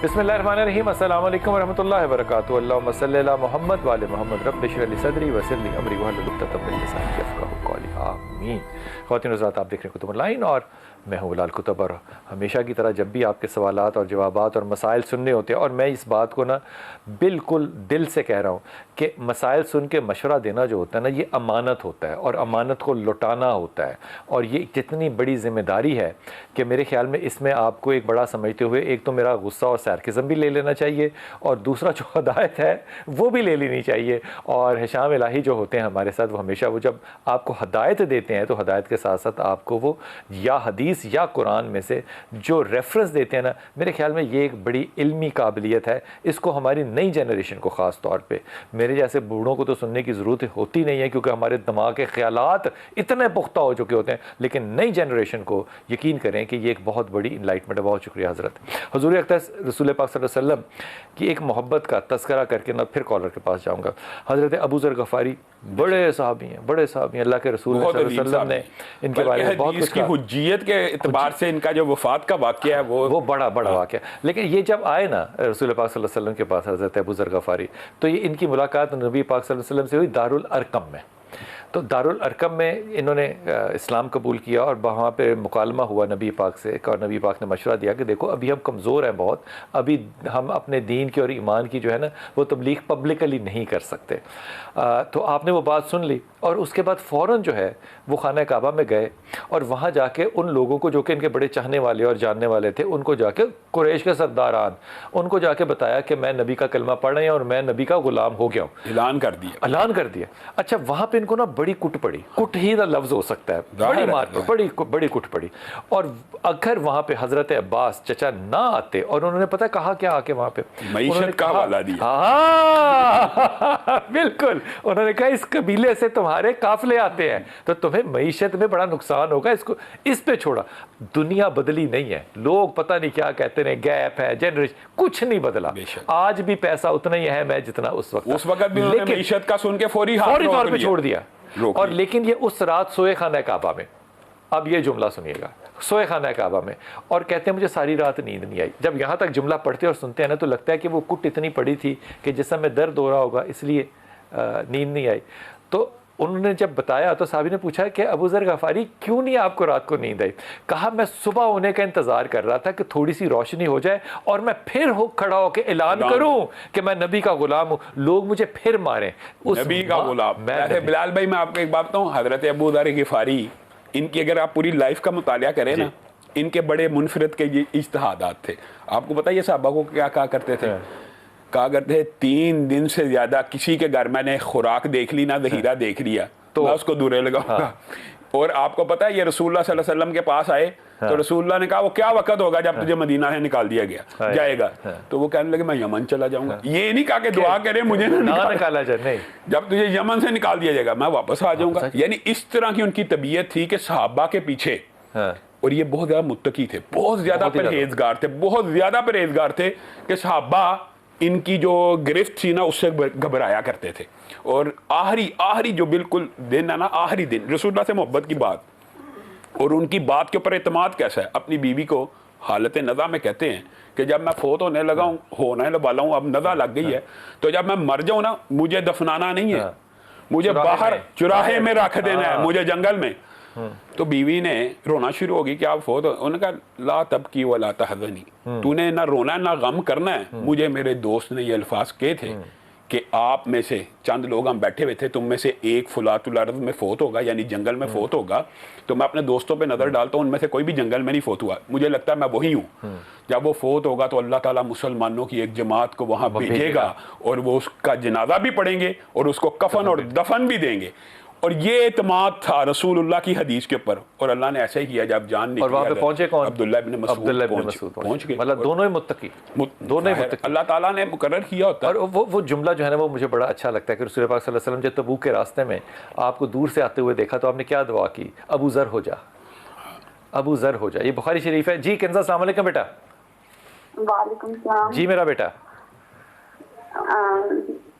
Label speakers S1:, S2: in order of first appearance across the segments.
S1: बिस्मिल्लाहिर्रहमानिर्रहीम, अस्सलामु अलैकुम वरहमतुल्लाहि वबरकातुहू। अल्लाहुम्मा सल्लि अला मुहम्मद व आलि मुहम्मद। रब्बि इश्रह ली सदरी व यस्सिर ली अमरी वहलुल उक़दतम मिन लिसानी यफ़क़हू क़ौली। आमीन। ख़वातीन और हज़रात, आप देख रहे हैं कुतुब ऑनलाइन और मैं हूँ बिलाल कुतुब। और हमेशा की तरह जब भी आपके सवालात और जवाबात और मसाइल सुनने होते हैं, और मैं इस बात को ना बिल्कुल दिल से कह रहा हूँ कि मसाइल सुन के मशवरा देना जो होता है ना, ये अमानत होता है और अमानत को लौटाना होता है। और ये जितनी बड़ी ज़िम्मेदारी है कि मेरे ख़्याल में इसमें आपको एक बड़ा समझते हुए एक तो मेरा गुस्सा और सैरकिज़म भी ले लेना चाहिए, और दूसरा जो हदायत है वो भी ले लेनी चाहिए। और हिशाम इलाही जो होते हैं हमारे साथ, वो हमेशा वो जब आपको हदायत देते हैं तो हदायत के साथ साथ आपको वो या हदीस या कुरान में से जो रेफरेंस देते हैं ना, मेरे ख्याल में ये एक बड़ी इल्मी काबिलियत है। इसको हमारी नई जनरेशन को ख़ास तौर पे, मेरे जैसे बूढ़ों को तो सुनने की ज़रूरत होती नहीं है क्योंकि हमारे दिमाग के ख़यालात इतने पुख्ता हो चुके होते हैं, लेकिन नई जनरेशन को यकीन करें कि ये एक बहुत बड़ी इनलाइटमेंट है। बहुत शुक्रिया हज़रत। हुज़ूर अक़दस रसूल पाक सल्लल्लाहु अलैहि वसल्लम की एक मोहब्बत का तज़किरा करके ना फिर कॉलर के पास जाऊँगा। हज़रत अबू ज़र गफ़ारी बड़े सहाबी हैं, बड़े सहाबी हैं। अल्लाह के रसूल सल्लल्लाहु अलैहि वसल्लम ने इनके बारे में बहुत कुछ कहा।
S2: हुज्जियत के एतबार से इनका जो वफ़ात का वाक़या है वो
S1: बड़ा वाक़या। लेकिन ये जब आए ना रसूल पाक सल्लल्लाहु अलैहि वसल्लम के पास हज़रत अबू ज़र गफ़ारी, तो ये इनकी मुलाकात नबी पाक सल्लल्लाहु अलैहि वसल्लम से हुई दारुल अरकम में। तो दारुल अरकम में इन्होंने इस्लाम कबूल किया और वहाँ पे मुकालमा हुआ नबी पाक से, और नबी पाक ने मशवरा दिया कि देखो अभी हम कमज़ोर हैं बहुत, अभी हम अपने दीन की और ईमान की जो है ना वो तबलीग पब्लिकली नहीं कर सकते। तो आपने वो बात सुन ली और उसके बाद फ़ौरन जो है वो खाना काबा में गए और वहाँ जाके उन लोगों को जो कि इनके बड़े चाहने वाले और जानने वाले थे, उनको जाके कुरैश के सरदारान, उनको जाके बताया कि मैं नबी का कलमा पढ़ रहे हैं और मैं नबी का ग़ुलाम हो गया हूँ।
S2: ऐलान कर दिया।
S1: अच्छा, वहाँ पे इनको ना बड़ी कुट पड़ी, कुट ही ना लफ्ज़ हो सकता है, बड़ी मार बड़ी कुट पड़ी। और अगर वहाँ पे हज़रत अब्बास चचा ना आते, और उन्होंने पता कहा क्या आके वहाँ पे
S2: मईशत का हवाला दिया।
S1: हाँ बिल्कुल, उन्होंने कहा इस कबीले से तुम्हारे काफिले आते हैं तो तुम्हें मईशत में बड़ा नुकसान होगा, इसको इस पे छोड़ा। दुनिया बदली नहीं है, लोग पता नहीं क्या कहते हैं, गैप है, जनरेशन, कुछ नहीं बदला। आज भी पैसा उतना ही अहम है जितना उस वक्त
S2: भी उन्होंने मईशत का सुन के फौरी
S1: तौर पे छोड़ दिया। और लेकिन ये उस रात सोए खाना काबा में, अब ये जुमला सुनिएगा, सोए खाना काबा में, और कहते हैं मुझे सारी रात नींद नहीं आई। जब यहाँ तक जुमला पढ़ते और सुनते हैं ना तो लगता है कि वो कुट इतनी पड़ी थी कि जिसमें में दर्द हो रहा होगा, इसलिए नींद नहीं आई। तो उन्होंने जब बताया तो साहबी ने पूछा कि अबू ज़र गफ़ारी क्यों नहीं आपको रात को नींद आई? कहा मैं सुबह होने का इंतज़ार कर रहा था कि थोड़ी सी रोशनी हो जाए और मैं फिर खड़ा होकर ऐलान करूं कि मैं नबी का गुलाम हूं, लोग मुझे फिर मारें।
S2: नबी का गुलाम। बिलाल भाई मैं आपको एक बात बताऊं, हज़रत अबू ज़र गफ़ारी, इनकी अगर आप पूरी लाइफ का मुतालिया करें ना, इनके बड़े मुनफरद के ये इज्तिहादात थे। आपको पता है ये सहाबा को क्या कहा करते थे? कहा करते 3 दिन से ज्यादा किसी के घर मैंने खुराक देख ली ना जहीरा देख लिया तो मैं उसको दूरे लगाऊंगा। और आपको पता है ये रसूलुल्लाह सल्लल्लाहु अलैहि वसल्लम के पास आए तो रसूलुल्लाह ने कहा वो क्या वक्त होगा जब तुझे मदीना से निकाल दिया जाएगा? तो वो कहने लगे मैं यमन चला जाऊंगा। ये नहीं कहा कि दुआ करे मुझे ना
S1: निकाला जाए, नहीं,
S2: जब तुझे यमन से निकाल दिया जाएगा मैं वापस आ जाऊंगा। यानी इस तरह की उनकी तबीयत थी कि सहाबा के पीछे, और ये बहुत ज्यादा मुत्तकी थे, बहुत ज्यादा परहेजगार थे कि सहाबा इनकी जो गिरफ्त थी ना उससे घबराया करते थे। और आखिरी जो बिल्कुल दिन है ना, आखिरी दिन रसूलुल्लाह से मोहब्बत की बात और उनकी बात के ऊपर एतमाद कैसा है। अपनी बीवी को हालत नज़ा में कहते हैं कि जब मैं फोत होने वाला हूँ, अब नज़ा लग गई है, तो जब मैं मर जाऊँ ना मुझे दफनाना नहीं है, मुझे बाहर चुराहे में रख देना है, मुझे जंगल में। तो बीवी ने रोना शुरू होगी कि आप फोत, उन्होंने कहा ला तबकी वला तहज़नी, तूने ना रोना ना गम करना है। मुझे मेरे दोस्त ने ये अल्फाज कहे थे कि आप में से चंद लोग हम बैठे हुए थे, तुम में से एक फुलातुल अर्ज़ में फोत होगा, यानी जंगल में फोत होगा। तो मैं अपने दोस्तों पे नज़र डालता हूँ, उनमें से कोई भी जंगल में नहीं फोत हुआ, मुझे लगता है मैं वही हूँ। जब वो फोत होगा तो अल्लाह ताला मुसलमानों की एक जमात को वहाँ भेजेगा और वो उसका जनाजा भी पढ़ेंगे और उसको कफन और दफन भी देंगे। और ये एतमाद था रसूलुल्लाह की हदीस के ऊपर, और अल्लाह ने ऐसा ही किया। जब जान निकली
S1: और वहाँ पे पहुंचे कौन?
S2: अब्दुल्लाह इब्न मसूद पहुंच गए।
S1: मतलब दोनों ही मुत्तकी, दोनों ही मुत्तकी
S2: अल्लाह ताला ने मुकर्रर किया होता है।
S1: और वो जुमला जो है ना वो मुझे बड़ा अच्छा लगता है कि रसूल पाक सल्लल्लाहु अलैहि वसल्लम जब तबूक के रास्ते में आपको दूर से आते हुए देखा तो आपने क्या दुआ की? अबू ज़र हो जा, अबू ज़र हो जा। ये बुखारी शरीफ है जी। कंज़ा अस्सलाम वालेकुम बेटा।
S3: वालेकुम सलाम
S1: जी मेरा बेटा।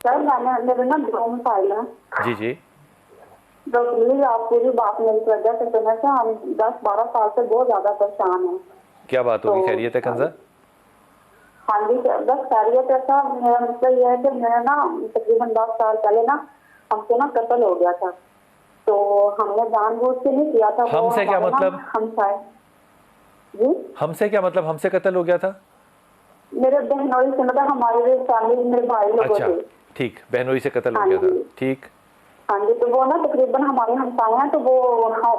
S3: सर मेरे ना 2 मसाइल हैं।
S1: जी
S3: तो प्लीज आप पूरी बात मेरी वजह से सुना था। हम 10-12 साल से बहुत ज्यादा परेशान हैं।
S1: क्या बात होगी? खैरियत है कंज़ा?
S3: हाँ जी सर, बस खैरियत है सर। मेरा मतलब यह है कि मेरा ना तकरीबन 10 साल पहले ना हमसे ना कत्ल हो गया था। तो हमने जानबूझ के नहीं किया था। वो
S1: हमसे क्या
S3: हमारे ना
S1: मतलब?
S3: हमसाए जी,
S1: हमसे क्या मतलब? हमसे कत्ल हो गया था?
S3: मेरे बहनोई से, मतलब हमारे फैमिली मेरे भाई लोगों
S1: अच्छा,
S3: से।
S1: ठीक, बहनोई से कत्ल हो
S3: हाँ
S1: गया था,
S3: जी।
S1: ठीक।
S3: हाँ जी, तो वो ना तकरीबन हमारे हमसाए हैं, तो वो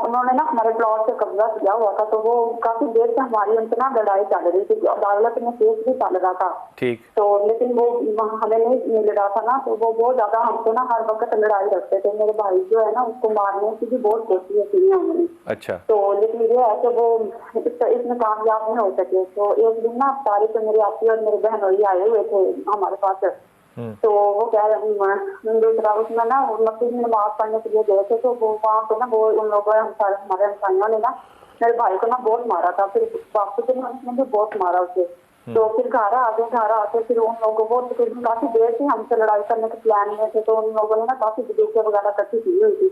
S3: उन्होंने ना हमारे प्लॉट से कब्जा किया हुआ था। तो वो काफी देर से हमारी उनसे ना लड़ाई चल रही थी, अदालत में केस भी चल रहा था।
S1: ठीक।
S3: तो लेकिन वो हमें नहीं मिल रहा था ना, तो वो बहुत ज्यादा हमको ना हर वक्त लड़ाई करते थे। मेरे भाई जो है ना, उसको मारने की भी बहुत कोशिश की है उन्होंने।
S1: अच्छा।
S3: तो लेकिन ये है कि वो इसमें कामयाब नहीं हो सके। तो एक दिन ना सारे तो मेरी आती और मेरे बहनोई आए हुए थे हमारे पास। तो वो कह रहे दूसरा उसमें ना मस्जिद में नमाज पढ़ने के लिए गए थे। तो वो वहाँ पे ना वो उन लोगों हमारे हमसाइयों ने ना मेरे भाई को ना बहुत मारा था। फिर वापस उसने भी बहुत मारा उसे। तो फिर घर आके फिर उन लोगों को काफी देर से हमसे लड़ाई करने के प्लान में थे। तो उन लोगों ने ना काफी बंदूकें वगैरह इकट्ठी की हुई थी।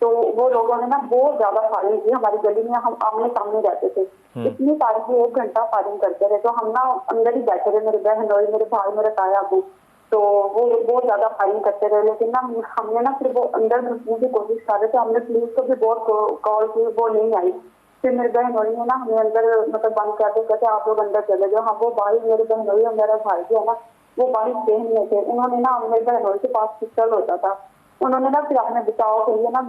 S3: तो वो लोगों ने ना बहुत ज्यादा फायरिंग की हमारी गली में। हम आमने सामने रहते थे, इतनी फायरिंग 1 घंटा फायरिंग करते रहे। तो हम ना अंदर ही बैठे रहे, मेरे बहन और मेरे भाई, मेरे ताया अबू। तो वो बहुत ज्यादा फायरिंग करते रहे। लेकिन ना हमने ना फिर वो अंदर घुसने की कोशिश कर रहे थे। हमने पुलिस को भी बहुत कॉल की, वो नहीं आई। फिर मेरे बहनोई ने ना हमें अंदर मतलब बंद कर दे, कहते आप लोग अंदर चले जाओ। हाँ, वो बाहर मेरे बहनोई और मेरा भाई जो है ना, वो बाहर ट्रेन में थे। उन्होंने ना मेरे बहनोई के पास पिस्टल होता था। उन्होंने ना फिर अपने बचाव के लिए ना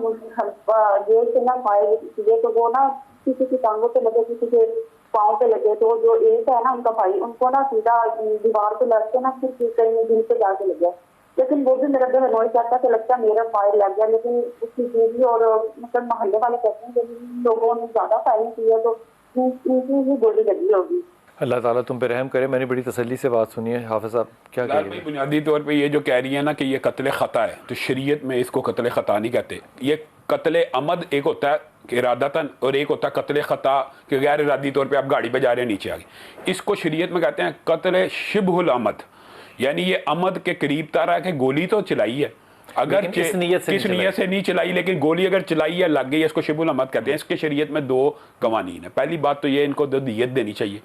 S3: जेल से ना फायर किए। तो वो ना किसी की टांगों पे लगे, किसी के पाँव पे लगे। तो जो एक है ना उनका भाई, उनको ना सीधा दीवार पे लग के ना फिर कहीं दिल पे जाके लग गया। लेकिन वो भी मेरा बहनोई कहता कि लगता मेरा फायर लग गया। लेकिन उसकी बीवी और मतलब मोहल्ले वाले कहते हैं कि लोगों ने ज्यादा फायरिंग की है तो उनकी ही गोली लगी होगी।
S1: अल्लाह ताला तुम पे रहम करे। मैंने बड़ी तसल्ली से बात सुनी है। हाफिज साहब क्या
S2: लाल भाई,
S1: कहेंगे?
S2: बुनियादी तौर पे ये जो कह रही है ना कि ये कत्ल ख़ता है, तो शरीयत में इसको कत्ल ख़ता नहीं कहते। ये कत्ल अमद एक होता है कि इरादतन, और एक होता है कत्ल ख़ता कि गैर इरादी तौर पे आप गाड़ी पे जा रहे हैं नीचे आ गए। इसको शरीयत में कहते हैं कत्ल शिबहुल अमद, यानी ये अमद के करीब तारा है कि गोली तो चलाई है, अगर
S1: किस नीयत
S2: से नहीं चलाई, लेकिन गोली अगर चलाई है लग गई, इसको शिबहुल अमद कहते हैं। इसके शरीयत में 2 कवानीन है। पहली बात तो ये, इनको दियत देनी चाहिए,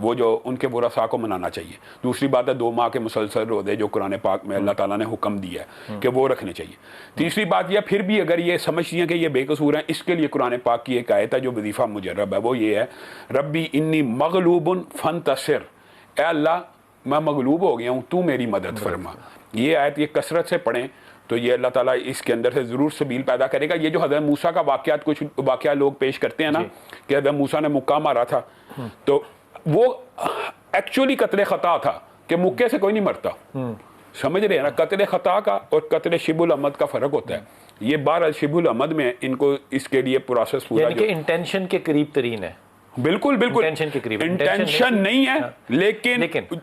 S2: वो जो उनके बुरसा को मनाना चाहिए। दूसरी बात है 2 माह के मुसलसल रोज़े जो कुरान पाक में अल्लाह ताला ने हुक्म दिया है कि वो रखने चाहिए। तीसरी बात यह, फिर भी अगर ये समझती हैं कि ये बेकसूर हैं, इसके लिए कुरान पाक की एक आयत है जो वजीफ़ा मुजर्रब है, वो ये है, रब्बी इन्नी मगलूबुन फंतसिर, ए अल्लाह मैं मगलूब हो गया हूँ, तू मेरी मदद फरमा। ये आयत ये कसरत से पढ़ें तो ये अल्लाह ताला इसके अंदर से ज़रूर सबील पैदा करेगा। ये जो हज़रत मूसा का वाक़यात, कुछ वाक़या लोग पेश करते हैं ना कि हज़रत मूसा ने मुक्का मारा था, तो वो एक्चुअली कत्ल ख़ता था कि मुक्के से कोई नहीं मरता। समझ रहे हैं ना, कत्ल ख़ता का और कत्ल शिबुल अमद का फ़र्क होता है। ये 12 शिबुल अमद में इनको इसके लिए प्रोसेस पूरा,
S1: यानी कि इंटेंशन के करीब तरीन है।
S2: बिल्कुल बिल्कुल
S1: इंटेंशन के करीब,
S2: इंटेंशन नहीं है, लेकिन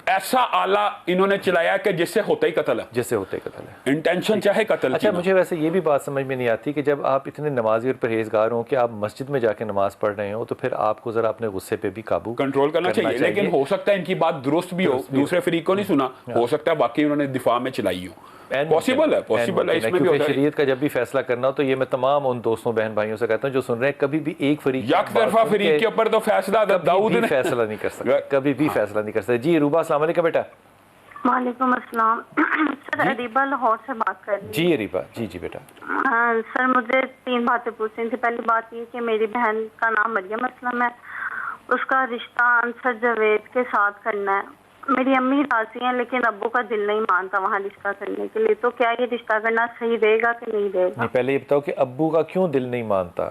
S2: ऐसा आला इन्होंने चलाया कि जिससे होता ही कत्ल है,
S1: जिससे होता ही कत्ल है।
S2: इंटेंशन चाहे कत्ल।
S1: अच्छा, मुझे वैसे ये भी बात समझ में नहीं आती कि जब आप इतने नमाजी और परहेजगार हो कि आप मस्जिद में जाके नमाज पढ़ रहे हो, तो फिर आपको जरा अपने गुस्से पे भी काबू
S2: कंट्रोल करना चाहिए। लेकिन हो सकता है इनकी बात दुरुस्त भी हो, दूसरे फरीक को नहीं सुना, हो सकता है बाकी उन्होंने दिफा में चलाई हो। पॉसिबल है इसमें भी।
S1: शरीयत का जब भी फैसला करना हो तो ये मैं तमाम उन दोस्तों बहन भाइयों से कहता हूँ जो सुन रहे हैं, कभी भी एक फरीक
S2: यकतरफा फरीक के ऊपर तो फैसला दाऊद ने
S1: फैसला नहीं कर सकता, कभी भी फैसला नहीं कर सकता। जी रूबा, अस्सलाम वालेकुम बेटा।
S4: वालेकुम अस्सलाम। सर अरीबा लाहौर से बात कर रही हूँ।
S1: जी अरीबा, जी जी बेटा।
S4: सर मुझे 3 बातें पूछनी थी। पहली बात ये कि मेरी बहन का नाम मरियम असलम है, उसका रिश्ता अंसर जावेद के साथ करना है। मेरी अम्मी राजी हैं लेकिन अब्बू का दिल नहीं मानता वहाँ रिश्ता करने के लिए। तो क्या ये रिश्ता करना सही रहेगा कि नहीं रहेगा?
S1: नहीं, पहले ये बताओ कि अब्बू का क्यों दिल नहीं मानता?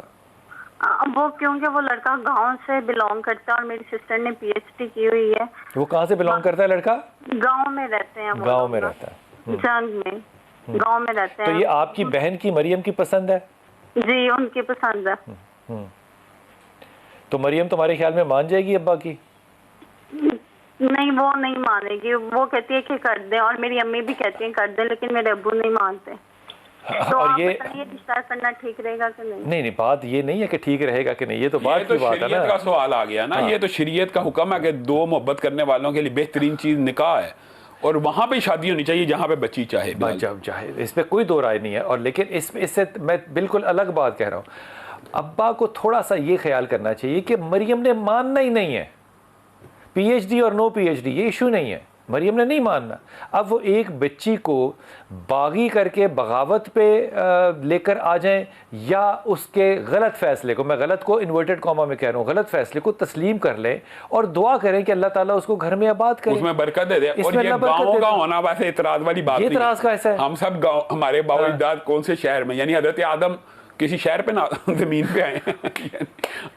S4: वो क्योंकि वो लड़का गांव से बिलोंग करता है और मेरी सिस्टर ने पीएचडी की हुई है।
S1: वो कहाँ से बिलोंग करता है लड़का?
S4: गांव में रहते हैं।
S1: गांव में रहता है,
S4: जंग में गांव में रहते हैं।
S1: तो ये आपकी बहन की मरियम की पसंद है?
S4: जी उनकी पसंद है।
S1: तो मरियम तुम्हारे ख्याल में मान जाएगी अब्बा की?
S4: नहीं, वो नहीं मानेगी। वो कहती है कि कर दें, और मेरी अम्मी भी कहती है कर दें, लेकिन मेरे अब्बू नहीं मानते। तो
S1: और ये
S4: रिश्ता करना ठीक रहेगा कि नहीं?
S1: नहीं, बात ये नहीं है कि ठीक रहेगा कि नहीं, ये तो बात की बात है ना।
S2: का सवाल आ गया ना। ये तो शरीयत का हुक्म है कि 2 मोहब्बत करने वालों के लिए बेहतरीन चीज निकाह है, और वहां पे शादी होनी चाहिए जहां पे बच्ची चाहे,
S1: चाहे, इसमें कोई दो राय नहीं है। और लेकिन इससे मैं बिल्कुल अलग बात कह रहा हूँ। अब्बा को थोड़ा सा ये ख्याल करना चाहिए कि मरियम ने मानना ही नहीं है, PhD और नो PhD ये इशू नहीं है, मरियम ने नहीं मानना। अब वो एक बच्ची को बागी करके बगावत पे लेकर आ जाएं या उसके गलत फैसले को, मैं गलत को इन्वर्टेड कॉमा में कह रहा हूँ, गलत फैसले को तस्लीम कर लें और दुआ करें कि अल्लाह ताला उसको घर में आबाद करे,
S2: उसमें बरकत दे दे। और ये गाँवों का होना वैसे इतराज वाली बात नहीं,
S1: इतराज का ऐसा है।
S2: हम सब गाँव, हमारे बावजदाद कौन से शहर में, यानी हजरत आदम किसी शहर पे ना जमीन पे आए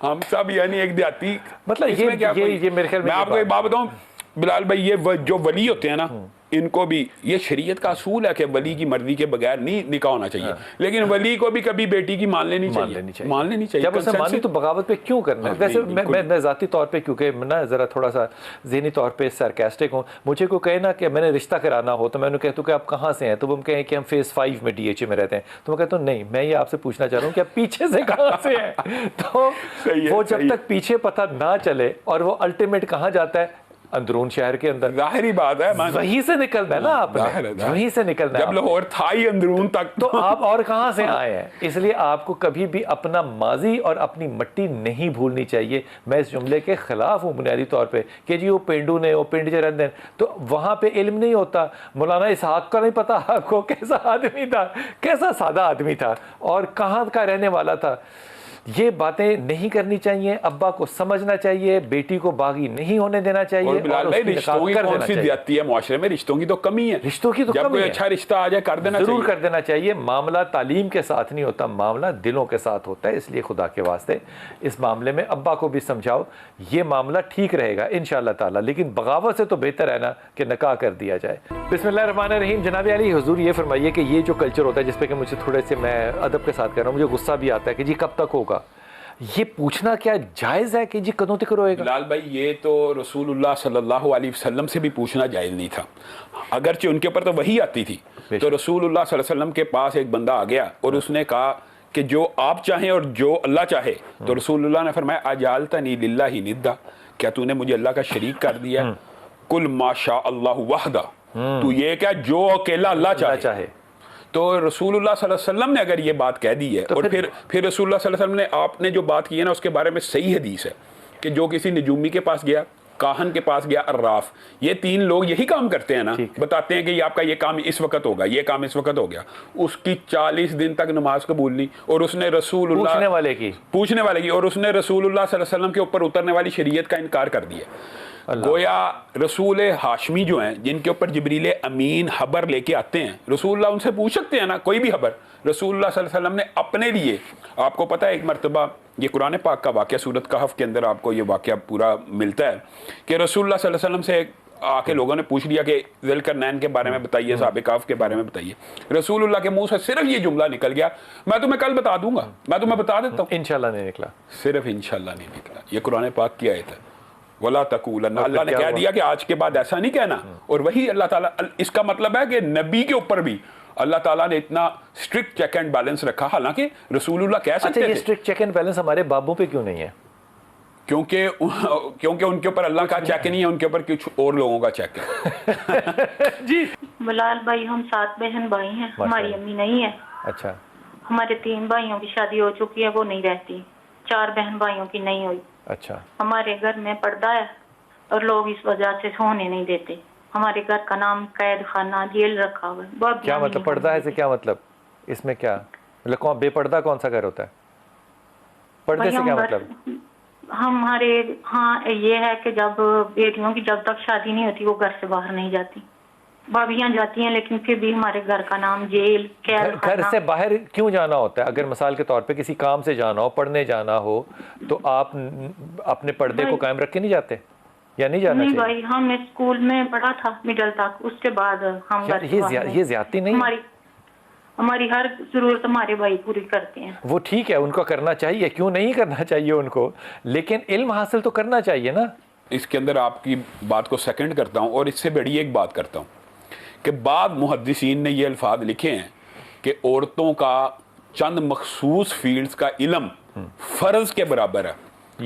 S2: हम सब यानी एक देहाती,
S1: मतलब ये मेरे ख्याल में
S2: मैं आपको एक बात बताऊं बिलाल भाई, ये जो वली होते हैं ना, इनको भी ये शरीयत का असूल है कि वली की मर्जी के बगैर नहीं निकाह होना चाहिए, लेकिन वली को भी कभी बेटी की मान लेनी चाहिए।
S1: जब उसे मानी तो बगावत पे क्यों करना है? वैसे मैं ज़ाती तौर पे, क्योंकि मैं ना ज़रा थोड़ा सा ज़हनी तौर पे सरकास्टिक हूँ, मुझे कोई कहे ना कि मैंने रिश्ता कराना हो तो मैं उन्हें कहता हूँ कि आप कहाँ से हैं, तो वो हम कहें कि हम फेज़ 5 में DHA में रहते हैं, तो मैं कहता हूँ नहीं, मैं ये आपसे पूछना चाह रहा हूँ कि आप पीछे से कहाँ से हैं। तो वो जब तक पीछे पता ना चले और वो अल्टीमेट कहाँ जाता है, अंदरून शहर के अंदर,
S2: जाहिर बात है
S1: वहीं से निकलना है ना आपने, वहीं से निकलना है।
S2: जब लाहौर था ही अंदरून तक,
S1: तो आप और कहां से आए हैं? इसलिए आपको कभी भी अपना माजी और अपनी मिट्टी नहीं भूलनी चाहिए। मैं इस जुमले के खिलाफ हूं बुनियादी तौर पे कि जी वो पेंडू ने, वो पिंड च रहते हैं, तो वहां पे इल्म नहीं होता। मौलाना इसहाक का नहीं पता आपको कैसा आदमी था, कैसा सादा आदमी था और कहाँ का रहने वाला था। ये बातें नहीं करनी चाहिए, अब्बा को समझना चाहिए, बेटी को बागी नहीं होने देना चाहिए।
S2: और बिलाल भाई, रिश्तों की कौन सी ज्यादती है मुआशरे में? रिश्तों की तो कमी है,
S1: रिश्तों की तो
S2: जब
S1: कमी
S2: कोई
S1: है।
S2: अच्छा रिश्ता आ जाए कर देना चाहिए,
S1: जरूर कर देना चाहिए। मामला तालीम के साथ नहीं होता, मामला दिलों के साथ होता है। इसलिए खुदा के वास्ते इस मामले में अब्बा को भी समझाओ, ये मामला ठीक रहेगा इंशाअल्लाह ताला, लेकिन बगावत से तो बेहतर है ना कि निकाह कर दिया जाए। बिस्मिल्लाहिर्रहमानिर्रहीम। जनाब अली हुजूर, ये फरमाइए कि ये जो कल्चर होता है जिस पे कि मुझे थोड़े से, मैं अदब के साथ कह रहा हूँ, मुझे गुस्सा भी आता है कि जी कब तक होगा, ये पूछना क्या जायज़ है कि जी कदों तक रोएगा?
S2: बिलाल भाई, ये तो रसूलुल्लाह सल्लल्लाहु अलैहि वसल्लम से भी पूछना जायज़ नहीं था, अगरचे उनके ऊपर तो वही आती थी। तो रसूलुल्लाह सल्लल्लाहु अलैहि वसल्लम के पास एक बंदा आ गया और उसने कहा कि जो आप चाहें और जो अल्लाह चाहे। तो रसूलुल्लाह ने फरमाया अजालतनी लिल्लाहि निद्दा, क्या तूने मुझे अल्लाह का शरीक कर दिया? कुल माशा अल्लाहु वहदा, तू ये क्या जो अकेला अल्लाह चाहे। तो रसूलुल्लाह सल्लल्लाहु अलैहि वसल्लम ने अगर ये बात कह दी है, तो और फिर रसूलुल्लाह सल्लल्लाहु अलैहि वसल्लम ने, आपने जो बात की है ना, उसके बारे में सही हदीस है कि जो किसी नजूमी के पास गया, काहन के पास गया, अर्राफ, ये 3 लोग यही काम करते हैं ना, बताते हैं कि ये आपका ये काम इस वक्त होगा, ये काम इस वक्त हो गया, उसकी 40 दिन तक नमाज कबूल नहीं, और उसने रसूलुल्लाह पूछने वाले की और उसने रसूलुल्लाह सल्लल्लाहु अलैहि वसल्लम के ऊपर उतरने वाली शरीयत का इनकार कर दिया। गोया रसूल हाशमी जो हैं, जिनके ऊपर जिब्रील अमीन खबर लेके आते हैं, रसूलुल्लाह उनसे पूछ सकते हैं ना कोई भी खबर। रसूलुल्लाह सल्लल्लाहु अलैहि वसल्लम ने अपने लिए, आपको पता है एक मरतबा ये कुरान पाक का वाक़या, सूरत कहफ के अंदर आपको ये वाक़या पूरा मिलता है कि रसूलुल्लाह सल्लल्लाहु अलैहि वसल्लम से आके लोगों ने पूछ लिया कि ज़ुल्करनैन के बारे में बताइए, साहिब कहफ के बारे में बताइए। रसूलुल्लाह के मुंह से सिर्फ ये जुमला निकल गया, मैं तुम्हें कल बता दूंगा, मैं तुम्हें बता देता हूँ।
S1: इंशाल्लाह नहीं निकला,
S2: सिर्फ इंशाल्लाह नहीं निकला। ये कुरान पाक की आयत है, वला तकूलन्ना, अल्लाह ने कह दिया कि आज के बाद ऐसा नहीं कहना। और वही अल्लाह ताला, इसका मतलब है कि नबी के ऊपर भी अल्लाह ताला ने इतना स्ट्रिक्ट चेक एंड बैलेंस रखा, हालांकि रसूलुल्लाह कह सकते थे।
S1: ये स्ट्रिक्ट चेक एंड बैलेंस हमारे बाबों पे क्यों नहीं है?
S2: क्योंकि उनके ऊपर अल्लाह का चेक नहीं है, उनके ऊपर कुछ और लोगों का चेक है।
S1: जी
S5: बिलाल भाई, हम 7 बहन भाई हैं, हमारी अम्मी नहीं है।
S1: अच्छा।
S5: हमारे 3 भाइयों की शादी हो चुकी है, वो नहीं रहती। 4 बहन भाइयों की नहीं हुई।
S1: अच्छा।
S5: हमारे घर में पर्दा है और लोग इस वजह से सोने नहीं देते। हमारे घर का नाम कैद खाना, जेल रखा हुआ है।
S1: क्या मतलब पर्दा है से क्या मतलब? इसमें क्या मतलब, कौन बेपर्दा कौन सा घर होता है? पर्दे से क्या मतलब?
S5: हमारे हाँ ये है कि जब बेटियों की जब तक शादी नहीं होती वो घर से बाहर नहीं जाती। भाभियां जाती हैं, लेकिन फिर भी हमारे घर का नाम जेल कैद।
S1: घर से बाहर क्यों जाना होता है? अगर मिसाल के तौर पे किसी काम से जाना हो, पढ़ने जाना हो, तो आप अपने पर्दे को कायम रख के नहीं जाते या नहीं जाना चाहिए?
S5: भाई, हम स्कूल में पढ़ा था मिडिल तक, उसके बाद हम
S1: ये ज्यादती नहीं?
S5: हमारी हर जरूरत हमारे भाई पूरी करते हैं।
S1: वो ठीक है, उनको करना चाहिए, क्यों नहीं करना चाहिए उनको, लेकिन इल्म हासिल तो करना चाहिए ना।
S2: इसके अंदर आपकी बात को सेकंड करता हूँ और इससे बड़ी एक बात करता हूँ कि बाद मुहद्दिसीन ने ये अल्फाज लिखे हैं कि औरतों का चंद मखसूस फील्ड्स का इल्म फर्ज के बराबर है।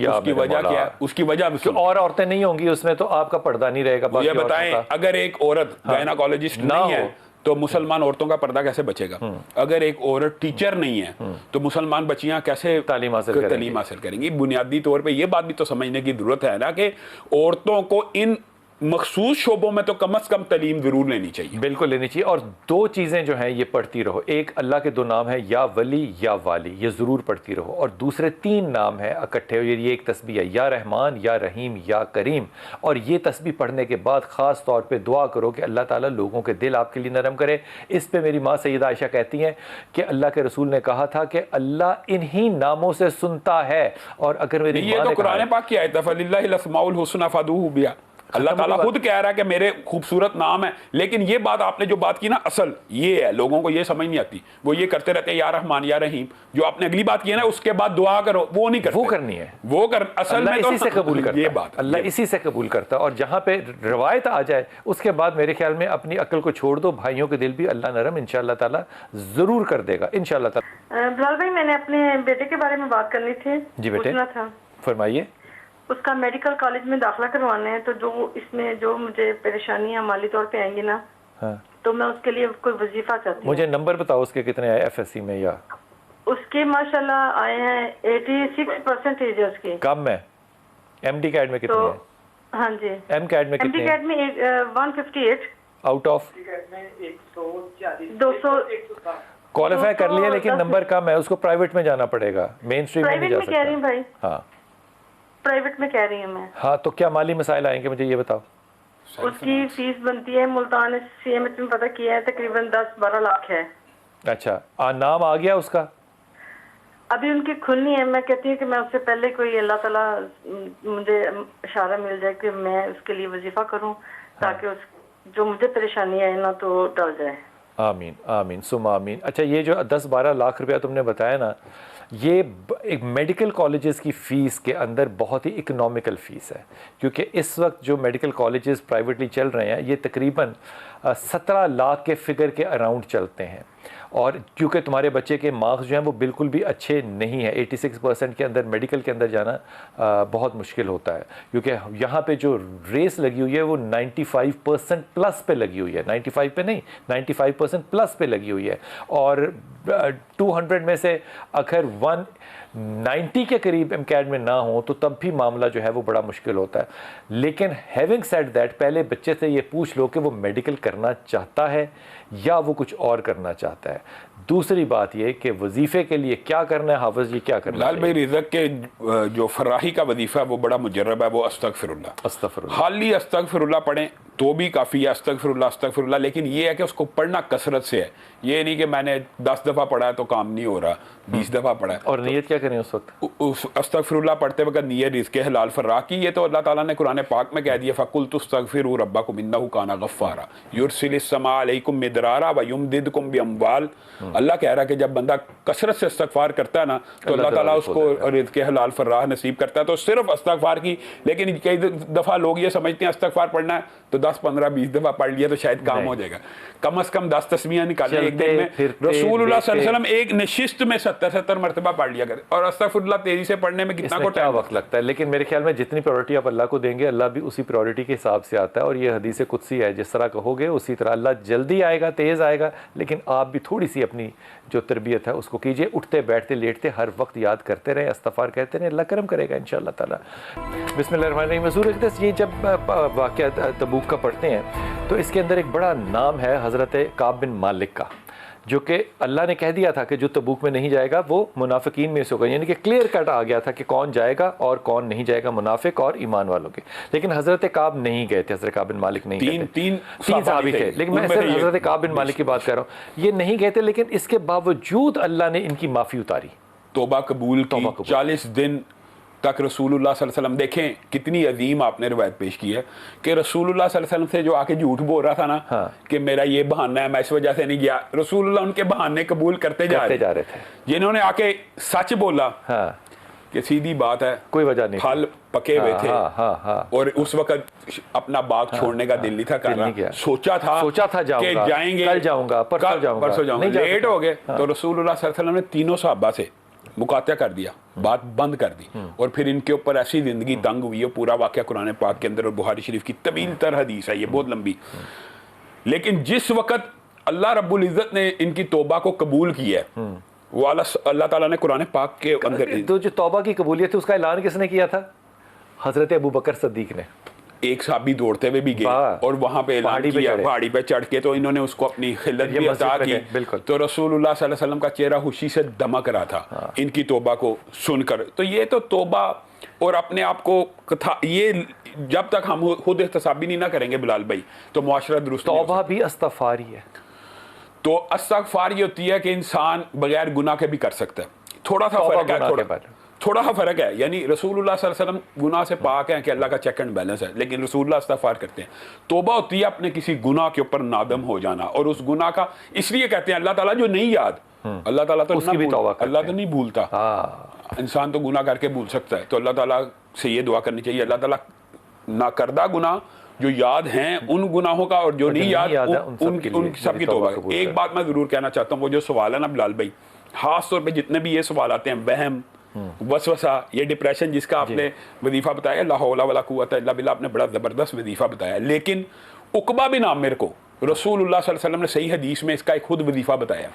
S2: उसकी वजह क्या है? उसकी वजह
S1: और औरतें नहीं होंगी उसमें, तो आपका पर्दा नहीं रहेगा।
S2: ये बताएं, अगर एक औरत गायनाकोलॉजिस्ट नहीं है तो मुसलमान औरतों का पर्दा कैसे बचेगा? अगर एक औरत टीचर नहीं है तो मुसलमान बच्चियां कैसे
S1: तालीम हासिल
S2: करेंगी? बुनियादी तौर पे ये बात भी तो समझने की जरूरत है ना कि औरतों को इन मखसूस शोबों में तो कम से कम तालीम जरूर लेनी चाहिए।
S1: बिल्कुल लेनी चाहिए। और दो चीज़ें जो हैं ये पढ़ती रहो, एक अल्लाह के दो नाम है या वली या वाली, ये ज़रूर पढ़ती रहो, और दूसरे 3 नाम है इकट्ठे, ये एक तस्बीह है, या रहमान या रहीम या करीम। और ये तस्बीह पढ़ने के बाद ख़ास तौर पे दुआ करो कि अल्लाह ताला लोगों के दिल आपके लिए नरम करे। इस पे मेरी माँ सैयदा आयशा कहती हैं कि अल्लाह के रसूल ने कहा था कि अल्लाह इन्हीं नामों से सुनता है। और अगर मेरी
S2: ये तो कुरान पाक की आयत है, फलिल्लाहिल अस्माउल हुस्ना फदूहु बिहा। अल्लाह ताला खुद कह रहा है कि मेरे खूबसूरत नाम है। लेकिन ये बात आपने जो बात की ना, असल ये है, लोगों को ये समझ नहीं आती। वो ये करते रहते हैं या रहमान या रहीम, जो आपने अगली बात की है ना उसके बाद दुआ करो, वो नहीं करते।
S1: वो करनी है,
S2: वो कर असल में तो
S1: इसी से कबूल करता
S2: ये
S1: है,
S2: बात
S1: अल्लाह इसी से कबूल करता है। और जहाँ पे रवायत आ जाए उसके बाद मेरे ख्याल में अपनी अक्ल को छोड़ दो, भाइयों के दिल भी अल्लाह नरम इंशाअल्लाह ताला जरूर कर देगा इंशाअल्लाह ताला।
S6: बिलाल भाई, मैंने अपने बेटे के बारे में बात करनी थी।
S1: जी बेटे,
S6: पूछना था।
S1: फरमाइए।
S6: उसका मेडिकल कॉलेज में दाखिला करवाना है, तो जो इसमें जो मुझे परेशानियां माली तौर पे आएंगी ना,
S1: हाँ।
S6: तो मैं उसके लिए कोई वजीफा चाहती हूँ।
S1: मुझे नंबर बताओ उसके कितने आए FSC में? या
S6: उसके माशाल्लाह आए हैं 86% है उसके।
S1: कम है? MD कैड में कितने हैं?
S6: हाँ जी।
S1: M कैड में कितने
S6: MD कैड में 158
S1: आउट ऑफ
S6: 200
S1: क्वालिफाई कर लिया, लेकिन नंबर कम है, उसको प्राइवेट में जाना पड़ेगा, मेन स्ट्रीम में नहीं जा
S6: प्राइवेट में कह रही हूँ भाई।
S1: हाँ
S6: प्राइवेट में कह रही हूँ मैं।
S1: हाँ, तो क्या माली मसाइल आएंगे मुझे ये बताओ।
S6: उसकी फीस बनती है मुल्तान CMH में पता किया है, तकरीबन 10-12 लाख है।
S1: अच्छा, नाम आ गया उसका?
S6: अभी उनकी खुलनी है। मैं कहती हूँ कि मैं उससे पहले कोई अल्लाह ताला मुझे इशारा मिल जाए कि मैं उसके लिए वजीफा करूँ, ताकि उस जो मुझे परेशानी है ना तो टल जाए।
S1: आमीन आमीन सुम आमीन। अच्छा, ये जो 10-12 लाख रुपया तुमने बताया ना, ये एक मेडिकल कॉलेजेस की फ़ीस के अंदर बहुत ही इकोनॉमिकल फ़ीस है, क्योंकि इस वक्त जो मेडिकल कॉलेजेस प्राइवेटली चल रहे हैं ये तकरीबन 17 लाख के फिगर के अराउंड चलते हैं। और क्योंकि तुम्हारे बच्चे के मार्क्स जो हैं वो बिल्कुल भी अच्छे नहीं हैं, 86% के अंदर मेडिकल के अंदर जाना बहुत मुश्किल होता है, क्योंकि यहाँ पे जो रेस लगी हुई है वो 95% प्लस पे लगी हुई है, 95 पे नहीं, 95% प्लस पे लगी हुई है। और 200 में से अगर 190 के करीब MCAT में ना हो तो तब भी मामला जो है वो बड़ा मुश्किल होता है। लेकिन हैविंग सेड दैट, पहले बच्चे से ये पूछ लो कि वो मेडिकल करना चाहता है या वो कुछ और करना चाहता है। दूसरी बात ये कि वजीफे के लिए क्या करना है, हाफिज जी क्या करना है?
S2: लाल भाई, रिज़क के जो फराही का वजीफा है वो बड़ा मुजर्रब है, वो अस्तगफिरुल्लाह। खाली अस्तगफिरुल्लाह पढ़ें तो भी काफ़ी है, अस्तगफिरुल्लाह। लेकिन ये है कि उसको पढ़ना कसरत से है, ये नहीं कि मैंने 10 दफ़ा पढ़ा है तो काम नहीं हो रहा, 20 दफ़ा पढ़ा है।
S1: और नियत क्या करें उस वक्त?
S2: उस अस्तगफिरुल्लाह पढ़ते वक्त नियत रिज़्क़े हलाल फर्रा की। ये तो अल्लाह ताला ने कुरान पाक में कह दिया, फ़कुल्तु अस्तगफिरू रब्बकुम इन्नहु काना गफ़्फ़ारा युरसिलिस समा अलैकुम मिदरारा व युमदिदकुम बिअम्वाल। अल्लाह कह रहा है कि जब बंदा कसरत से इस्तगफार करता है ना तो अल्लाह ताला उसको रिज़्क़े हलाल फर्रा नसीब करता है। तो सिर्फ इस्तगफार की, लेकिन कई दफ़ा लोग ये समझते हैं इस्तगफार पढ़ना है तो 10, 15, 20 दफ़ा पढ़ लिया तो शायद काम हो जाएगा। कम से कम 10 तस्बीहां निकालें एक दिन में। रसूलुल्लाह सल्लल्लाहु अलैहि वसल्लम एक नशिस्त में 70 मरतबा पढ़ लिया करे। और अस्तगफिरुल्लाह तेजी से पढ़ने में कितना
S1: क्या वक्त लगता है? लेकिन मेरे ख्याल में जितनी प्रायोरिटी आप अल्लाह को देंगे, अल्लाह भी उसी प्रायोरिटी के हिसाब से आता है। और ये हदीस कुदसी है, जिस तरह कहोगे उसी तरह अल्लाह जल्दी आएगा, तेज़ आएगा। लेकिन आप भी थोड़ी सी अपनी जो तरबियत है उसको कीजिए, उठते बैठते लेटते हर वक्त याद करते रहे, इस्तग़फ़ार कहते रहे, अल्लाह करम करेगा इंशाअल्लाह ताला। बिस्मिल्लाहिर्रहमानिर्रहीम। सूरह जब वाक़या तबूक का पढ़ते हैं तो इसके अंदर एक बड़ा नाम है हज़रत काब बिन मालिक का, जो कि अल्लाह ने कह दिया था कि जो तबूक में नहीं जाएगा वो मुनाफिकीन में से होगा, यानी कि क्लियर कट आ गया था कि कौन जाएगा और कौन नहीं जाएगा, मुनाफिक और ईमान वालों के। लेकिन हज़रत काब नहीं गए थे, हज़रत काब बिन मालिक नहीं गए थे। तीन सहाबी थे, लेकिन मैं सिर्फ हज़रत काब बिन मालिक की बात कर रहा हूँ। ये नहीं गए थे, लेकिन इसके बावजूद अल्लाह ने इनकी माफ़ी उतारी,
S2: तौबा कबूल की। 40 दिन तक रसूलुल्लाह सल्लल्लाहु अलैहि वसल्लम, देखें कितनी अजीम आपने रिवायत पेश की है कि रसूलुल्लाह सल्लल्लाहु अलैहि वसल्लम से जो आके झूठ बोल रहा था ना,
S1: हाँ।
S2: कि मेरा ये बहाना है, मैं इस वजह से नहीं गया, रसूलुल्लाह उनके बहाने कबूल करते जा रहे
S1: थे।
S2: जिन्होंने आके सच बोला,
S1: हाँ।
S2: कि सीधी बात है,
S1: कोई वजह नहीं,
S2: फल पके हुए थे,
S1: हाँ।
S2: और उस वक्त अपना बाग छोड़ने का दिल नहीं था कर रहा, सोचा था
S1: जाऊंगा,
S2: कि जाएंगे,
S1: कल जाऊंगा, परसों जाऊंगा,
S2: लेट हो गए। तो रसूलुल्लाह सल्लल्लाहु अलैहि वसल्लम ने तीनों सहाबा से मुकातिया कर दिया, बात बंद कर दी, और फिर इनके ऊपर ऐसी जिंदगी तंग हुई है। पूरा वाकया कुरान पाक के अंदर और बुखारी शरीफ की तवील तर हदीस है, ये बहुत लंबी। लेकिन जिस वक्त अल्लाह रब्बुल इज़्ज़त ने इनकी तौबा को कबूल किया है। वो अल्लाह ताला ने कुरान पाक के अंदर
S1: तो जो तौबा की कबूलियत थी उसका ऐलान किसने किया था? हजरत अबू बकर सद्दीक ने।
S2: एक साहबी दौड़ते हुए भी गए और वहां पे ऐलान किया, पहाड़ी पे चढ़ के, तो इन्होंने उसको अपनी खिल्लत भी अता की। तो रसूलुल्लाह सल्लल्लाहु अलैहि वसल्लम का चेहरा खुशी से दमक रहा था इनकी तौबा को सुनकर। तो ये तो तौबा और अपने आप को ये जब तक हम खुद एहतसाबी नहीं ना करेंगे बिलाल भाई, तो मुआशरा दुरुस्त नहीं हो
S1: तौबा भी इस्तग़फ़ार ही है।
S2: तो इस्तग़फ़ार ये होती है कि इंसान बगैर गुनाह के भी कर सकता है। थोड़ा सा फर्क है, थोड़ा सा फर्क है। यानी रसूलुल्लाह सल्लल्लाहु अलैहि वसल्लम गुनाह से पाक हैं कि अल्लाह का चेक एंड बैलेंस है, लेकिन रसूलुल्लाह इस्तग़फ़ार करते हैं। तौबा होती है अपने किसी गुनाह के ऊपर नादम हो जाना, और उस गुनाह का इसलिए कहते हैं अल्लाह ताला जो नहीं याद, अल्लाह ताला तो अल्लाह तो नहीं भूलता। इंसान तो गुनाह करके भूल सकता है, तो अल्लाह ताला से ये दुआ करनी चाहिए अल्लाह ताला ना करदा गुनाह जो याद हैं उन गुनाहों का, और जो नहीं याद उन सबकी तौबा। एक बात मैं जरूर कहना चाहता हूँ, वो जो सवाल है ना बिलाल भाई, खास तौर पे जितने भी ये सवाल आते हैं, वहम, वसवसा, ये डिप्रेशन जिसका आपने वजीफा बताया, ला हौला वला कुव्वता इल्ला बिल्लाह, आपने बड़ा जबरदस्त वजीफा बताया। लेकिन उकबा बिन आमिर को रसूलुल्लाह सल्लल्लाहु अलैहि वसल्लम ने सही हदीस में इसका एक खुद वजीफा बताया।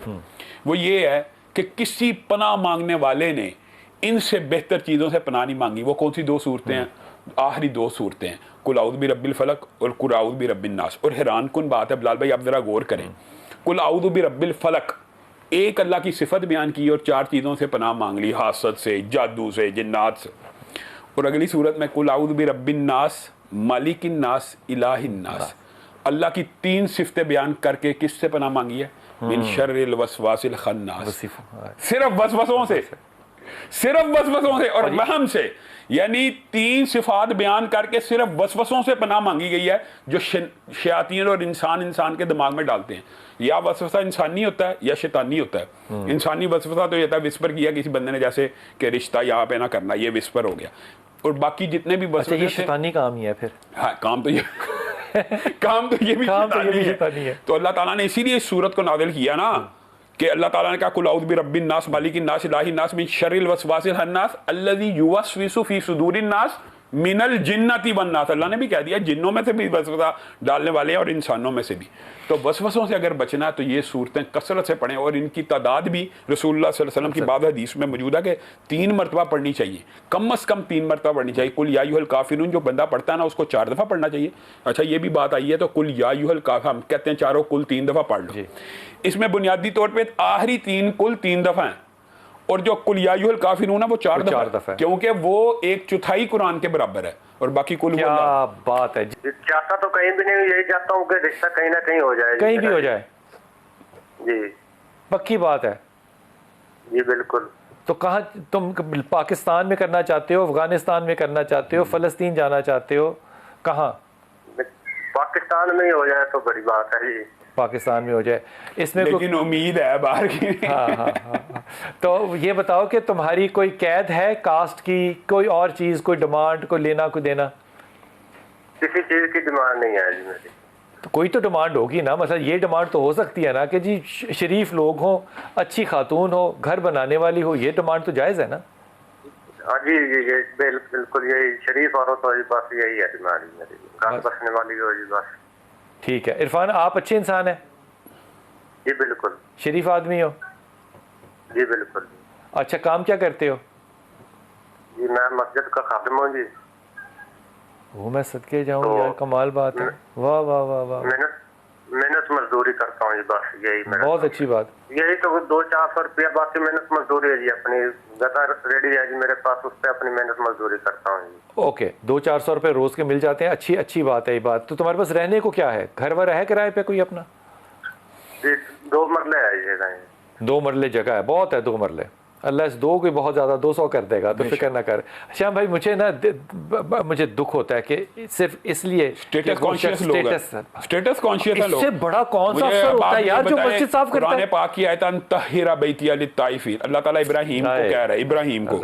S2: वो ये है कि किसी पनाह मांगने वाले ने इनसे बेहतर चीज़ों से पनाह नहीं मांगी। वो कौन सी दो सूरतें हैं? आखिरी दो सूरतें हैं, कुल आऊज़ बि रब्बिल फलक और कुल आऊज़ बि रब्बिन नास। और हैरान कुन बात है बिलाल भाई, आप जरा गौर करें, कुल आऊज़ बि रब्बिल फलक एक अल्लाह की सिफत बयान की और चार चीज़ों से पनाह मांग ली, हासद से, जादू से, जिन्नात से। और अगली सूरत में कुल आऊज़ बि रब्बिन नास मालिकिन नास इलाहिन नास, अल्लाह की तीन सिफतें बयान करके किससे पनाह मांगी है? मिन शर्रिल वसवासिल खन्नास। सिर्फ वसवसों से, सिर्फ वसवसों से और वहम से, यानी तीन सिफात बयान करके सिर्फ वसवसों से पनाह मांगी गई है जो शयातीन और इंसान के दिमाग में डालते हैं। या वसवसा इंसानी होता है या शैतानी होता है। इंसानी वसवसा तो ये था विस्पर किया किसी बंदे ने, जैसे कि रिश्ता यहाँ पे ना करना, ये विस्पर हो गया। और बाकी जितने भी वसवसे,
S1: ये शैतानी काम ही है फिर।
S2: हाँ, काम तो ये काम तो ये भी शैतानी है। तो अल्लाह ताला ने इसीलिए इस सूरत को नाज़िल किया ना, कि अल्लाह ताला ने कहा कुल आऊज़ु बिरब्बिन नास मालिकिन नास इलाहिन नास मिन शर्रिल वसवासिल खन्नास अल्लज़ी युवस्विसु फी सुदूरिन नास मिनल जिन्नति वन नास। अल्लाह ने भी कह दिया जिन्नों में से भी वसवसा डालने वाले हैं और इंसानों में से भी। तो वसवसों से अगर बचना है तो ये सूरतें कसरत से पढ़ें, और इनकी तादाद भी रसूलुल्लाह सल्लल्लाहु अलैहि वसल्लम की बाद हदीस में मौजूद है कि 3 मरतबा पढ़नी चाहिए, कम से कम 3 मरतबा पढ़नी चाहिए। कुल या अय्युहल काफिरून जो बंदा पढ़ता है ना उसको 4 दफ़ा पढ़ना चाहिए। अच्छा, ये भी बात आई है, तो कुल या अय्युहल काफिरून हम कहते हैं चारों कुल 3 दफ़ा पढ़ लो। इसमें बुनियादी तौर पर आखिरी 3 कुल 3 दफ़ा हैं, और जो कुल या अय्युहल काफिरून है वो 4 दफ़ा है, क्योंकि वो 1/4 कुरान के बराबर है। और बाकी कुल
S1: क्या बात है।
S7: चाहता तो कहीं भी नहीं, यही चाहता हूँ कि रिश्ता कहीं ना कहीं हो जाए,
S1: कहीं भी हो जाए।
S7: जी
S1: पक्की बात है
S7: जी बिल्कुल।
S1: तो कहाँ तुम पाकिस्तान में करना चाहते हो, अफगानिस्तान में करना चाहते हो, फलस्तीन जाना चाहते हो, कहाँ?
S7: पाकिस्तान में ही हो जाए तो बड़ी बात है जी,
S1: पाकिस्तान में हो जाए। इसमें
S2: लेकिन उम्मीद है बाहर की।
S1: हाँ। तो ये बताओ कि तुम्हारी कोई कैद है कास्ट की, कोई और चीज़, कोई डिमांड, कोई लेना कोई देना?
S7: किसी चीज की डिमांड नहीं है जी मेरी।
S1: तो कोई तो डिमांड होगी ना, मतलब ये डिमांड तो हो सकती है ना कि जी शरीफ लोग हों, अच्छी खातून हो, घर बनाने वाली हो, ये डिमांड तो जायज़ है ना?
S7: हाँ जी, ये बिल्कुल यही शरीफ औरत हो जी, बस यही है डिमांड मेरी, घर बसने वाली हो जी बस।
S1: ठीक है इरफान, आप अच्छे इंसान हैं
S7: जी बिल्कुल,
S1: शरीफ आदमी हो
S7: जी बिल्कुल।
S1: अच्छा, काम क्या करते हो?
S7: जी मैं मस्जिद का खादिम हूँ जी।
S1: वो मैं सदके जाऊँ
S7: तो
S1: यार, कमाल बात है। वाह वाह वाह वाह,
S7: मेहनत मजदूरी करता हूँ जी, बस यही मेरा।
S1: बहुत अच्छी बात।
S7: यही तो 200-400 रुपया, बाकी मेहनत मजदूरी है जी, अपनी गता रेडी है जी मेरे पास, उस पर अपनी मेहनत मजदूरी करता हूँ जी।
S1: ओके, 200-400 रुपये रोज के मिल जाते हैं, अच्छी बात है ये बात। तो तुम्हारे पास रहने को क्या है, घर वर है किराए पे कोई अपना?
S7: जी 2 मरले है ये,
S1: 2 मरले जगह है, बहुत है 2 मरले। अल्लाह इस 2 को बहुत ज़्यादा 200 कर देगा, तो फिक्र ना कर। श्याम भाई, मुझे ना मुझे दुख होता है कि सिर्फ इसलिए
S2: स्टेटस कॉन्शियस लोग हैं, स्टेटस कॉन्शियस है लोग।
S1: इससे बड़ा कौन सा अफसर होता है यार जो मस्जिद साफ करता है?
S2: कुरान पाक की आयत तहिरा बैतिया लित्ताइफीन, अल्लाह ताला इब्राहीम को कह रहा है, इब्राहीम को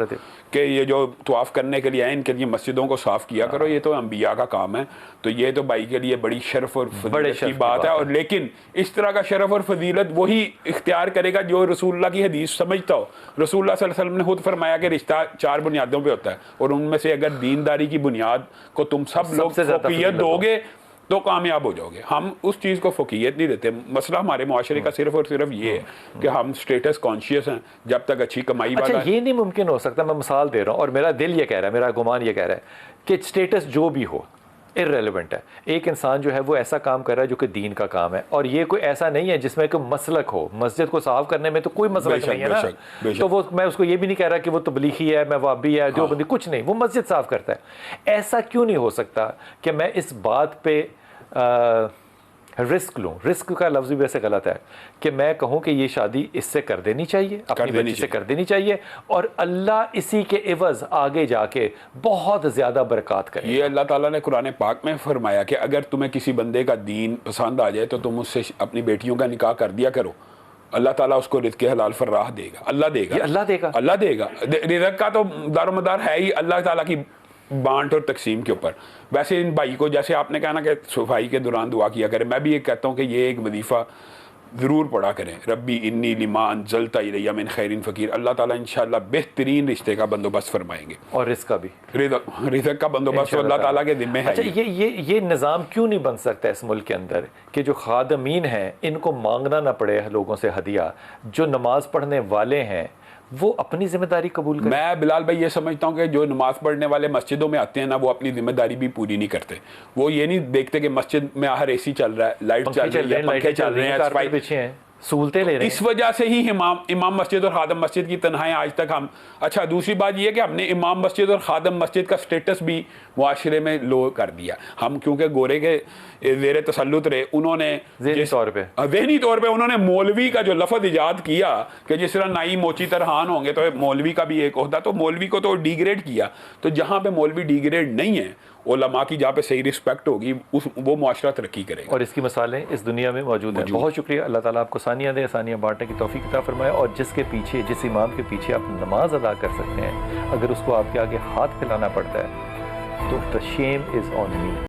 S2: कि ये जो तवाफ करने के लिए आए इनके लिए मस्जिदों को साफ किया करो, ये तो अंबिया का काम है। तो ये तो भाई के लिए बड़ी शर्फ और फजीलत की बात है। और लेकिन इस तरह का शर्फ और फजीलत वही इख्तियार करेगा जो रसूलुल्लाह की हदीस समझता हो। रसूलुल्लाह सल्लल्लाहु अलैहि वसल्लम ने खुद फरमाया कि रिश्ता 4 बुनियादों पे होता है, और उनमें से अगर दीनदारी की बुनियाद को तुम सब लोग फौकियत दोगे तो कामयाब हो जाओगे। हम उस चीज़ को फ़ोकियत नहीं देते। मसला हमारे मुआशरे का सिर्फ और सिर्फ ये है कि हम स्टेटस कॉन्शियस हैं। जब तक अच्छी कमाई वाला
S1: अच्छा,
S2: है,
S1: ये नहीं मुमकिन हो सकता, मैं मिसाल दे रहा हूँ और मेरा दिल ये कह रहा है, मेरा गुमान ये कह रहा है कि स्टेटस जो भी हो इररेलेवेंट है। एक इंसान जो है वो ऐसा काम कर रहा है जो कि दीन का काम है, और ये कोई ऐसा नहीं है जिसमें कोई मसलक हो। मस्जिद को साफ करने में तो कोई मसलक
S2: बेशक,
S1: नहीं है ना।
S2: बेशक।
S1: तो वो, मैं उसको ये भी नहीं कह रहा कि वो तबलीगी है, मैं वाबी है, जो बंदी, कुछ नहीं, वो मस्जिद साफ करता है। ऐसा क्यों नहीं हो सकता कि मैं इस बात पे रिस्क लूँ? रिस्क का लफ्ज़ भी वैसे गलत है कि मैं कहूँ कि ये शादी इससे कर देनी चाहिए, अपनी बच्ची से कर देनी चाहिए, और अल्लाह इसी के एवज़ आगे जाके बहुत ज़्यादा बरकत करे।
S2: ये अल्लाह ताला ने कुरान पाक में फरमाया कि अगर तुम्हें किसी बंदे का दीन पसंद आ जाए तो तुम उससे अपनी बेटियों का निकाह कर दिया करो। अल्लाह ताला उसको रिज़्क़ हलाल फर्राह देगा। अल्लाह देगा,
S1: अल्लाह देगा,
S2: अल्लाह देगा। रिज़्क़ का तो दारोमदार है ही अल्लाह ताला की बांट और तकसीम के ऊपर। वैसे इन भाई को, जैसे आपने कहा ना कि सफाई के दौरान दुआ किया करें, मैं भी ये कहता हूँ कि ये एक वजीफ़ा ज़रूर पढ़ा करें। रब्बी इन्नी लिमा अंज़लता इलैया मिन खैरिन फ़कीर। अल्लाह ताला इंशाअल्लाह बेहतरीन रिश्ते का बंदोबस्त फरमाएंगे,
S1: और इसका भी
S2: रिज़्क़ का बंदोबस्त अल्लाह ताला के ज़िम्मे है।
S1: अच्छा, ये निज़ाम क्यों नहीं बन सकता इस मुल्क के अंदर कि जो खादमीन हैं इनको मांगना ना पड़े लोगों से हदिया, जो नमाज पढ़ने वाले हैं वो अपनी जिम्मेदारी कबूल करें?
S2: मैं बिलाल भाई ये समझता हूँ कि जो नमाज पढ़ने वाले मस्जिदों में आते हैं ना, वो अपनी जिम्मेदारी भी पूरी नहीं करते। वो ये नहीं देखते कि मस्जिद में हर एसी चल रहा है, लाइट चल रही है, पंखे चल रहे हैं,
S1: कारपेट बिछे हैं, सहूलतें ले रहे हैं।
S2: इस वजह से ही इमाम मस्जिद और खादम मस्जिद की तनहाएं आज तक हम। अच्छा, दूसरी बात यह है कि हमने इमाम मस्जिद और खादम मस्जिद का स्टेटस भी मुआशरे में लो कर दिया। हम क्योंकि गोरे के ज़ेर तसल्लुत रहे, उन्होंने ज़हनी तौर पे उन्होंने मौलवी का जो लफ्ज़ इजाद किया कि जिस तरह नाई मोची तरहान होंगे तो मौलवी का भी एक ओहदा, तो मौलवी को तो डिग्रेड किया। तो जहाँ पे मौलवी डिग्रेड नहीं है, उलमा की जहाँ पे सही रिस्पेक्ट होगी, वो मुआशरा तरक्की करेगा।
S1: और इसकी मिसालें इस दुनिया में मौजूद हैं। बहुत शुक्रिया। अल्लाह ताला आपको सानिया दे, सानिया बांटने की तौफीक अता फरमाए। और जिसके पीछे, जिस इमाम के पीछे आप नमाज अदा कर सकते हैं, अगर उसको आपके आगे हाथ फैलाना पड़ता है तो the shame is on me.